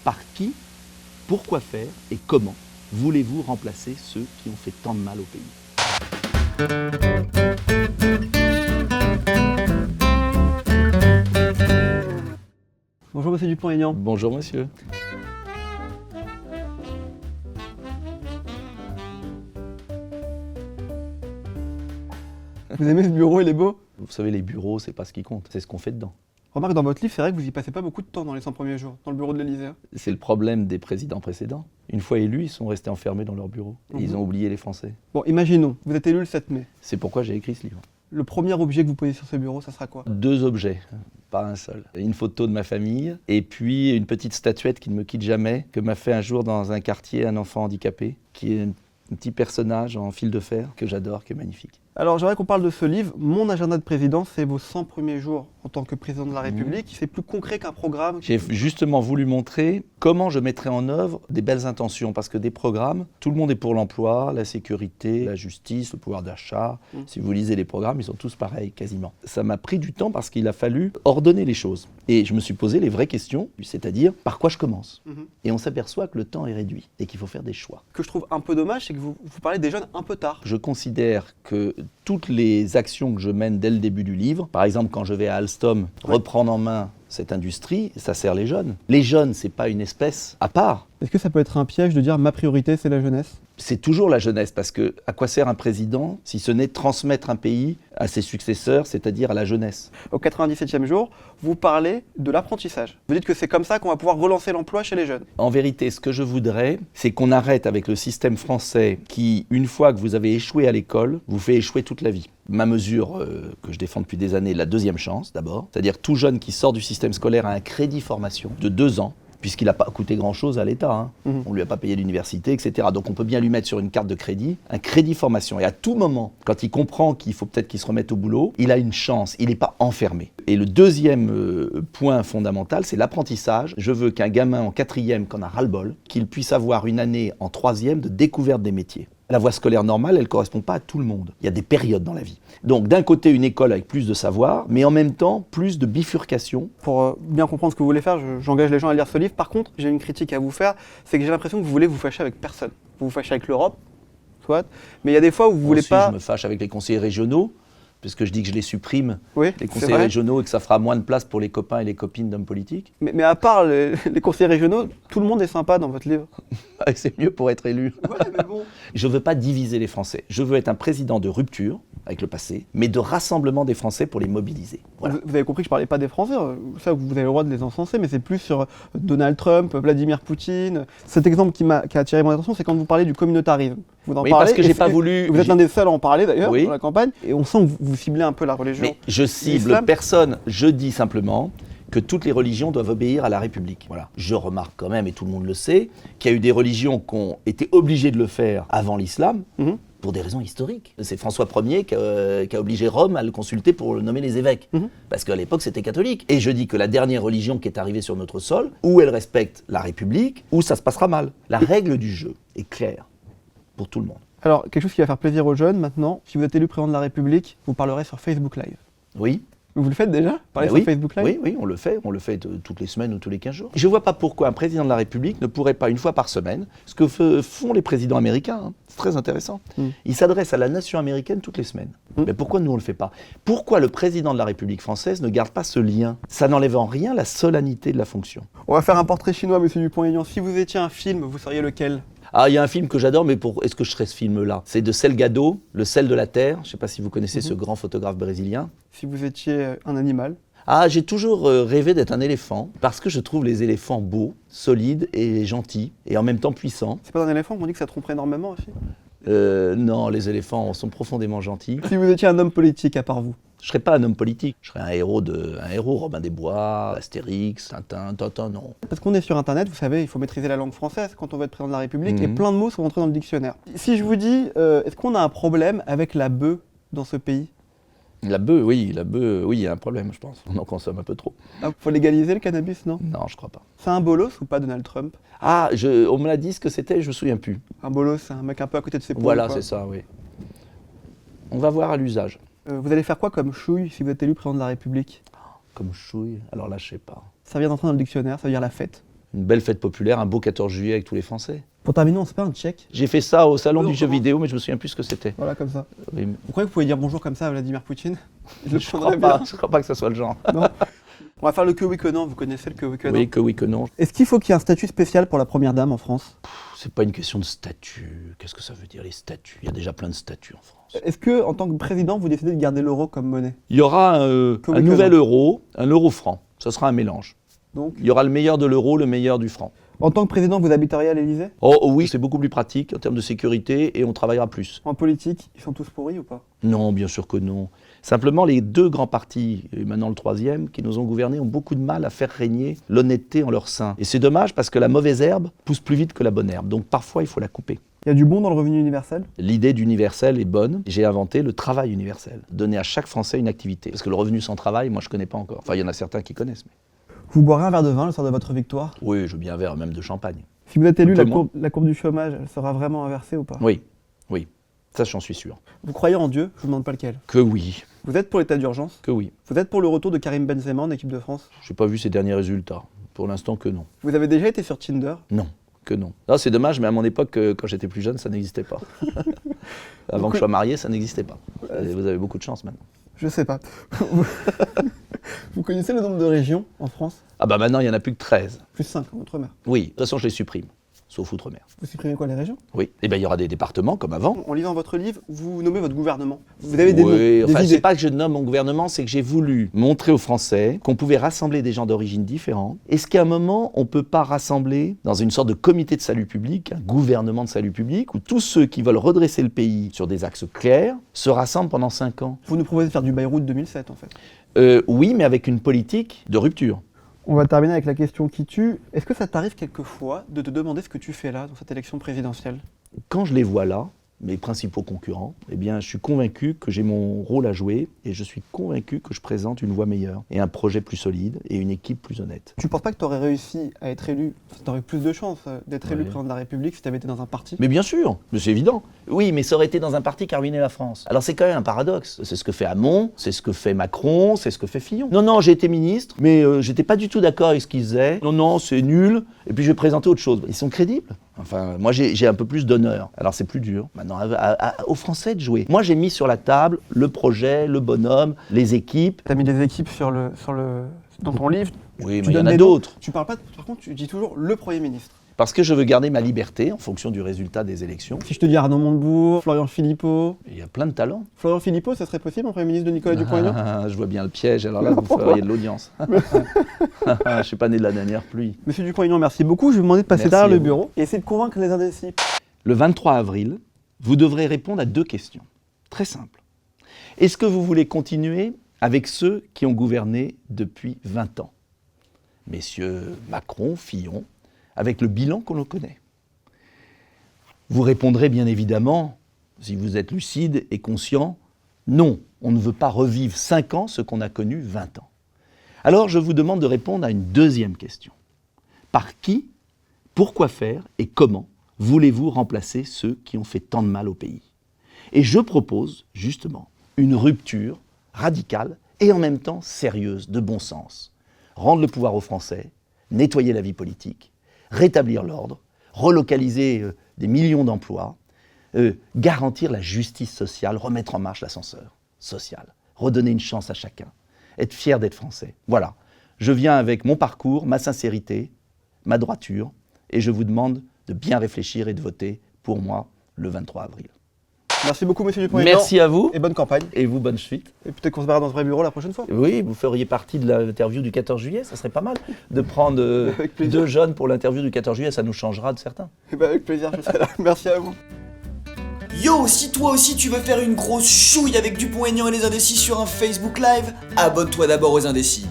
Par qui, pourquoi faire et comment voulez-vous remplacer ceux qui ont fait tant de mal au pays ? Bonjour Monsieur Dupont-Aignan. Bonjour monsieur. Vous aimez ce bureau, il est beau? Vous savez, les bureaux, c'est pas ce qui compte, c'est ce qu'on fait dedans. Remarque, dans votre livre, c'est vrai que vous y passez pas beaucoup de temps dans les 100 premiers jours, dans le bureau de l'Élysée. C'est le problème des présidents précédents. Une fois élus, ils sont restés enfermés dans leur bureau. Et ils ont oublié les Français. Bon, imaginons, vous êtes élu le 7 mai. C'est pourquoi j'ai écrit ce livre. Le premier objet que vous posez sur ce bureau, ça sera quoi? 2 objets, pas un seul. Une photo de ma famille et puis une petite statuette qui ne me quitte jamais, que m'a fait un jour dans un quartier un enfant handicapé, qui est un petit personnage en fil de fer que j'adore, qui est magnifique. Alors j'aimerais qu'on parle de ce livre. Mon agenda de président, c'est vos 100 premiers jours en tant que président de la République. C'est plus concret qu'un programme. J'ai justement voulu montrer comment je mettrais en œuvre des belles intentions, parce que des programmes, tout le monde est pour l'emploi, la sécurité, la justice, le pouvoir d'achat. Si vous lisez les programmes, ils sont tous pareils, quasiment. Ça m'a pris du temps parce qu'il a fallu ordonner les choses. Et je me suis posé les vraies questions, c'est-à-dire par quoi je commence. Et on s'aperçoit que le temps est réduit et qu'il faut faire des choix. Ce que je trouve un peu dommage, c'est que vous parlez des jeunes un peu tard. Je considère que toutes les actions que je mène dès le début du livre, par exemple quand je vais à Alstom reprendre en main cette industrie, ça sert les jeunes. Les jeunes, c'est pas une espèce à part. Est-ce que ça peut être un piège de dire ma priorité c'est la jeunesse? C'est toujours la jeunesse, parce que à quoi sert un président si ce n'est transmettre un pays à ses successeurs, c'est-à-dire à la jeunesse? Au 97e jour, vous parlez de l'apprentissage. Vous dites que c'est comme ça qu'on va pouvoir relancer l'emploi chez les jeunes. En vérité, ce que je voudrais, c'est qu'on arrête avec le système français qui, une fois que vous avez échoué à l'école, vous fait échouer toute la vie. Ma mesure que je défends depuis des années, la deuxième chance d'abord, c'est-à-dire tout jeune qui sort du système scolaire a un crédit formation de 2 ans, puisqu'il n'a pas coûté grand-chose à l'État. On ne lui a pas payé l'université, etc. Donc on peut bien lui mettre sur une carte de crédit un crédit formation. Et à tout moment, quand il comprend qu'il faut peut-être qu'il se remette au boulot, il a une chance, il n'est pas enfermé. Et le deuxième point fondamental, c'est l'apprentissage. Je veux qu'un gamin en 4e, qu'on a ras-le-bol, qu'il puisse avoir une année en 3e de découverte des métiers. La voie scolaire normale, elle ne correspond pas à tout le monde. Il y a des périodes dans la vie. Donc d'un côté, une école avec plus de savoir, mais en même temps, plus de bifurcation. Pour bien comprendre ce que vous voulez faire, j'engage les gens à lire ce livre. Par contre, j'ai une critique à vous faire, c'est que j'ai l'impression que vous voulez vous fâcher avec personne. Vous vous fâchez avec l'Europe, soit, mais il y a des fois où vous voulez pas... Je me fâche avec les conseillers régionaux, puisque je dis que je les supprime, oui, les conseillers régionaux, et que ça fera moins de place pour les copains et les copines d'hommes politiques. Mais à part les conseillers régionaux, tout le monde est sympa dans votre livre. C'est mieux pour être élu. Ouais, mais bon. Je ne veux pas diviser les Français. Je veux être un président de rupture avec le passé, mais de rassemblement des Français pour les mobiliser. Voilà. Vous avez compris que je ne parlais pas des Français, ça vous avez le droit de les encenser, mais c'est plus sur Donald Trump, Vladimir Poutine. Cet exemple qui a attiré mon attention, c'est quand vous parlez du communautarisme. Vous en oui, parlez, parce que j'ai pas voulu... Vous êtes l'un des seuls à en parler d'ailleurs, oui. dans la campagne, et on sent que vous ciblez un peu la religion. Mais je cible personne, je dis simplement que toutes les religions doivent obéir à la République. Voilà. Je remarque quand même, et tout le monde le sait, qu'il y a eu des religions qui ont été obligées de le faire avant l'islam, pour des raisons historiques. C'est François Ier qui a obligé Rome à le consulter pour nommer les évêques, parce qu'à l'époque c'était catholique. Et je dis que la dernière religion qui est arrivée sur notre sol, où elle respecte la République, où ça se passera mal. La règle du jeu est claire pour tout le monde. Alors, quelque chose qui va faire plaisir aux jeunes maintenant, si vous êtes élu président de la République, vous parlerez sur Facebook Live. Oui. Vous le faites déjà? Parler sur Facebook Live? Oui, on le fait toutes les semaines ou tous les 15 jours. Je ne vois pas pourquoi un président de la République ne pourrait pas, une fois par semaine, ce que font les présidents américains, c'est très intéressant. Ils s'adressent à la nation américaine toutes les semaines. Mais pourquoi nous on ne le fait pas? Pourquoi le président de la République française ne garde pas ce lien? Ça n'enlève en rien la solennité de la fonction. On va faire un portrait chinois, Monsieur Dupont-Aignan. Si vous étiez un film, vous seriez lequel? Ah, il y a un film que j'adore, mais est-ce que je serais ce film-là? C'est de Salgado, Le sel de la terre. Je ne sais pas si vous connaissez ce grand photographe brésilien. Si vous étiez un animal? Ah, j'ai toujours rêvé d'être un éléphant, parce que je trouve les éléphants beaux, solides et gentils, et en même temps puissants. C'est pas un éléphant, on dit que ça tromperait énormément aussi? Non, les éléphants sont profondément gentils. Si vous étiez un homme politique à part vous? Je serais pas un homme politique, je serais un héros, Robin des Bois, Astérix, Tintin, non. Parce qu'on est sur Internet, vous savez, il faut maîtriser la langue française quand on veut être président de la République, et plein de mots sont entrés dans le dictionnaire. Si je vous dis, est-ce qu'on a un problème avec la bœuf dans ce pays? La bœuf, oui, il y a un problème, je pense. On en consomme un peu trop. Ah, faut légaliser le cannabis, non? Non, je crois pas. C'est un bolos ou pas, Donald Trump? Ah, on me l'a dit ce que c'était, je me souviens plus. Un bolos, c'est un mec un peu à côté de ses poules. Voilà, c'est ça, oui. On va voir à l'usage. Vous allez faire quoi comme chouille si vous êtes élu président de la République? Comme chouille? Alors là, je sais pas. Ça vient d'entrer dans le dictionnaire, ça veut dire la fête. Une belle fête populaire, un beau 14 juillet avec tous les Français. Pour terminer, on se fait un check. J'ai fait ça au salon Oui, du jeu comment vidéo, mais je me souviens plus ce que c'était. Voilà, comme ça. Oui, mais Vous croyez que vous pouvez dire bonjour comme ça à Vladimir Poutine? je crois pas que ce soit le genre. Non. On va faire le que oui que non. Vous connaissez le que oui que non? Oui, que oui, que non. Est-ce qu'il faut qu'il y ait un statut spécial pour la première dame en France? C'est pas une question de statut. Qu'est-ce que ça veut dire les statuts? Il y a déjà plein de statuts en France. Est-ce que, en tant que président, vous décidez de garder l'euro comme monnaie? Il y aura oui, un que nouvel non. euro, un euro franc. Ça sera un mélange. Donc, Il y aura le meilleur de l'euro, le meilleur du franc. en tant que président, vous habiteriez à l'Élysée? Oh oui, c'est beaucoup plus pratique en termes de sécurité et on travaillera plus. En politique, ils sont tous pourris ou pas? Non, bien sûr que non. Simplement, les deux grands partis, et maintenant le troisième, qui nous ont gouvernés, ont beaucoup de mal à faire régner l'honnêteté en leur sein. Et c'est dommage parce que la mauvaise herbe pousse plus vite que la bonne herbe. Donc parfois, il faut la couper. Il y a du bon dans le revenu universel? L'idée d'universel est bonne. J'ai inventé le travail universel. Donner à chaque Français une activité. Parce que le revenu sans travail, moi, je ne connais pas encore. Enfin, il y en a certains qui connaissent. Mais... Vous boirez un verre de vin le soir de votre victoire? Oui, je veux bien un verre, même de champagne. Si vous êtes élu, Tout le monde. la courbe du chômage, elle sera vraiment inversée ou pas? Oui, oui. Ça, j'en suis sûr. Vous croyez en Dieu? Je vous demande pas lequel. Que oui, Vous êtes pour l'état d'urgence? que oui. Vous êtes pour le retour de Karim Benzema en équipe de France? Je n'ai pas vu ces derniers résultats. Pour l'instant, que non. Vous avez déjà été sur Tinder? Non, que non. Ah, c'est dommage, mais à mon époque, quand j'étais plus jeune, ça n'existait pas. Avant que je sois marié, ça n'existait pas. Et vous avez beaucoup de chance maintenant. Je sais pas. Vous connaissez le nombre de régions en France? Ah bah maintenant, il n'y en a plus que 13. Plus 5 en Outre-mer. Oui, de toute façon, je les supprime. Sauf Outre-mer. Vous supprimez quoi, les régions? Oui. Et bien, il y aura des départements comme avant. En lisant votre livre, vous nommez votre gouvernement. Vous avez des noms, Oui, des enfin, idées. c'est pas que je nomme mon gouvernement, c'est que j'ai voulu montrer aux Français qu'on pouvait rassembler des gens d'origine différente. Est-ce qu'à un moment, on ne peut pas rassembler dans une sorte de comité de salut public, un gouvernement de salut public, où tous ceux qui veulent redresser le pays sur des axes clairs se rassemblent pendant 5 ans? Vous nous proposez de faire du Bayrou de 2007, en fait. Oui, mais avec une politique de rupture. On va terminer avec la question qui tue. Est-ce que ça t'arrive quelquefois de te demander ce que tu fais là, dans cette élection présidentielle? Quand je les vois là, mes principaux concurrents, eh bien, je suis convaincu que j'ai mon rôle à jouer et je suis convaincu que je présente une voie meilleure et un projet plus solide et une équipe plus honnête. Tu penses pas que tu aurais réussi à être élu, tu aurais plus de chances d'être élu Ouais. président de la République si tu avais été dans un parti? Mais bien sûr, mais c'est évident. Oui, mais ça aurait été dans un parti qui a ruiné la France. Alors c'est quand même un paradoxe. C'est ce que fait Hamon, c'est ce que fait Macron, c'est ce que fait Fillon. Non, non, j'ai été ministre, mais j'étais pas du tout d'accord avec ce qu'ils faisaient. Non, non, c'est nul, et puis je vais présenter autre chose. Ils sont crédibles. Enfin, moi j'ai un peu plus d'honneur. Alors c'est plus dur. Maintenant, aux Français de jouer. Moi j'ai mis sur la table le projet, le bonhomme, les équipes. Tu as mis des équipes dans ton livre. Oui, Tu mais il y en donnes a des noms. d'autres. Tu parles pas, par contre, tu dis toujours le Premier ministre. Parce que je veux garder ma liberté en fonction du résultat des élections. Si je te dis Arnaud Montebourg, Florian Philippot. Il y a plein de talents. Florian Philippot, ça serait possible en Premier ministre de Nicolas Dupont-Aignan? Je vois bien le piège, alors là, vous feriez de l'audience. Je suis pas né de la dernière pluie. Monsieur Dupont-Aignan, merci beaucoup. Je vais vous demander de passer Merci derrière à le vous. bureau et essayer de convaincre les indécis. Le 23 avril, vous devrez répondre à 2 questions. Très simples. Est-ce que vous voulez continuer avec ceux qui ont gouverné depuis 20 ans? Messieurs Macron, Fillon, avec le bilan qu'on le connaît. Vous répondrez bien évidemment, si vous êtes lucide et conscient, non, on ne veut pas revivre 5 ans ce qu'on a connu 20 ans. Alors je vous demande de répondre à une deuxième question. Par qui, pourquoi faire et comment voulez-vous remplacer ceux qui ont fait tant de mal au pays? Et je propose justement une rupture radicale et en même temps sérieuse, de bon sens. Rendre le pouvoir aux Français, nettoyer la vie politique, rétablir l'ordre, relocaliser des millions d'emplois, garantir la justice sociale, remettre en marche l'ascenseur social, redonner une chance à chacun, être fier d'être français. Voilà, je viens avec mon parcours, ma sincérité, ma droiture, et je vous demande de bien réfléchir et de voter pour moi le 23 avril. Merci beaucoup, monsieur Dupont-Aignan. Merci à vous, Et bonne campagne. et vous, bonne suite. Et peut-être qu'on se verra dans ce vrai bureau la prochaine fois. Oui, vous feriez partie de l'interview du 14 juillet, ça serait pas mal de prendre Avec plaisir. 2 jeunes pour l'interview du 14 juillet, ça nous changera de certains. Eh ben, avec plaisir, je serai là. Merci à vous. Yo, si toi aussi tu veux faire une grosse chouille avec Dupont-Aignan et les Indécis sur un Facebook Live, abonne-toi d'abord aux Indécis.